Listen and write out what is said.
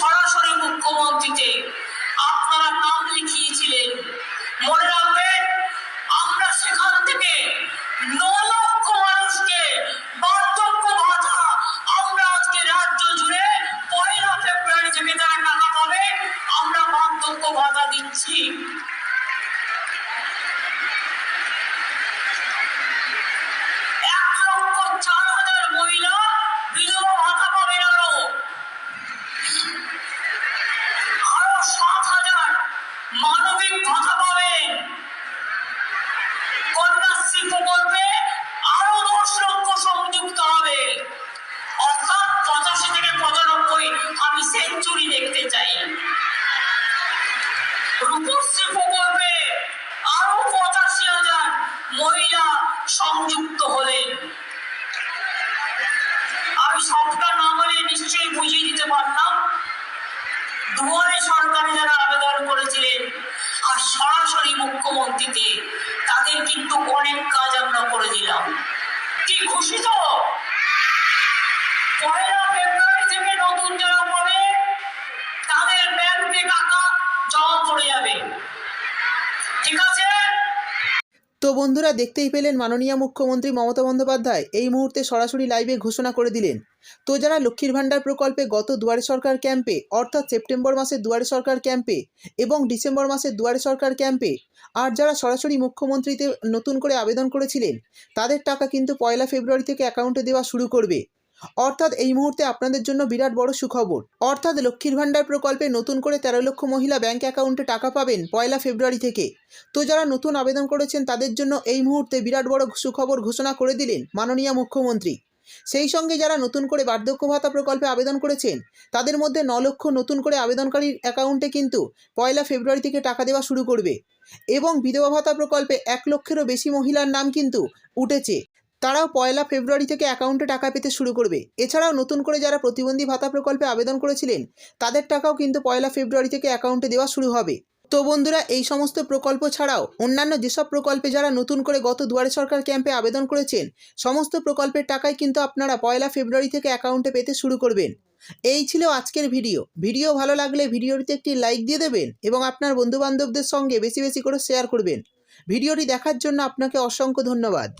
সরাসরি মুখ্যমন্ত্রীতে আপনারা নাম লিখিয়েছিলেন। মনে রাখবেন, আমরা সেখান থেকে 9 লক্ষ মানুষকে বার্ধক্য ভাতা আমরা আজকে রাজ্য জুড়ে 1 ফেব্রুয়ারি থেকে যারা টাকা পাবে আমরা বার্ধক্য ভাতা দিচ্ছি। 1,04,000 মহিলা বিধবা ভাতা পাবেন, আরো 7,000 মানবিক ভাতা পাবেন। কন্যাশ্রী প্রকল্পে আরো 10 লক্ষ সংযুক্ত হবে, অর্থাৎ 85 থেকে 95 আমি সেঞ্চুরি দেখতে চাই। রূপশ্রী প্রকল্পে আরো 85,000 মহিলা সংযুক্ত হলেন। আমি সবটা না বলে নিশ্চয়ই বুঝিয়ে দিতে পারলাম। দুয়ারে সরকারে যারা আবেদন করেছিলেন আর সরাসরি মুখ্যমন্ত্রীতে, তাদের কিন্তু অনেক কাজ আমরা করে দিলাম। কি খুশি তো? 1 ফেব্রুয়ারি থেকে নতুন যারা পাবে তাদের ব্যাংকে টাকা জমা পড়ে যাবে। ঠিক আছে? তো বন্ধুরা, দেখতেই পেলেন মাননীয় মুখ্যমন্ত্রী মমতা বন্দ্যোপাধ্যায় এই মুহূর্তে সরাসরি লাইভে ঘোষণা করে দিলেন। তো যারা লক্ষ্মীর ভাণ্ডার প্রকল্পে গত দুয়ারে সরকার ক্যাম্পে অর্থাৎ সেপ্টেম্বর মাসে দুয়ারে সরকার ক্যাম্পে এবং ডিসেম্বর মাসে দুয়ারে সরকার ক্যাম্পে আর যারা সরাসরি মুখ্যমন্ত্রীতে নতুন করে আবেদন করেছিলেন, তাদের টাকা কিন্তু 1 ফেব্রুয়ারি থেকে অ্যাকাউন্টে দেওয়া শুরু করবে। অর্থাৎ এই মুহূর্তে আপনাদের জন্য বিরাট বড় সুখবর। অর্থাৎ লক্ষ্মীর ভাণ্ডার প্রকল্পে নতুন করে 13 লক্ষ মহিলা ব্যাংক অ্যাকাউন্টে টাকা পাবেন 1 ফেব্রুয়ারি থেকে। তো যারা নতুন আবেদন করেছেন তাদের জন্য এই মুহূর্তে বিরাট বড় সুখবর ঘোষণা করে দিলেন মাননীয় মুখ্যমন্ত্রী। সেই সঙ্গে যারা নতুন করে বার্ধক্য ভাতা প্রকল্পে আবেদন করেছেন তাদের মধ্যে 9 লক্ষ নতুন করে আবেদনকারীর অ্যাকাউন্টে কিন্তু 1 ফেব্রুয়ারি থেকে টাকা দেওয়া শুরু করবে। এবং বিধবা ভাতা প্রকল্পে 1 লক্ষেরও বেশি মহিলার নাম কিন্তু উঠেছে, তারাও 1 ফেব্রুয়ারি থেকে অ্যাকাউন্টে টাকা পেতে শুরু করবে। এছাড়াও নতুন করে যারা প্রতিবন্ধী ভাতা প্রকল্পে আবেদন করেছিলেন তাদের টাকাও কিন্তু 1 ফেব্রুয়ারি থেকে অ্যাকাউন্টে দেওয়া শুরু হবে। তো বন্ধুরা, এই সমস্ত প্রকল্প ছাড়াও অন্যান্য যেসব প্রকল্পে যারা নতুন করে গত দুয়ারে সরকার ক্যাম্পে আবেদন করেছেন সমস্ত প্রকল্পের টাকাই কিন্তু আপনারা 1 ফেব্রুয়ারি থেকে অ্যাকাউন্টে পেতে শুরু করবেন। এই ছিল আজকের ভিডিও ভালো লাগলে ভিডিওটিতে একটি লাইক দিয়ে দেবেন এবং আপনার বন্ধুবান্ধবদের সঙ্গে বেশি বেশি করে শেয়ার করবেন। ভিডিওটি দেখার জন্য আপনাকে অসংখ্য ধন্যবাদ।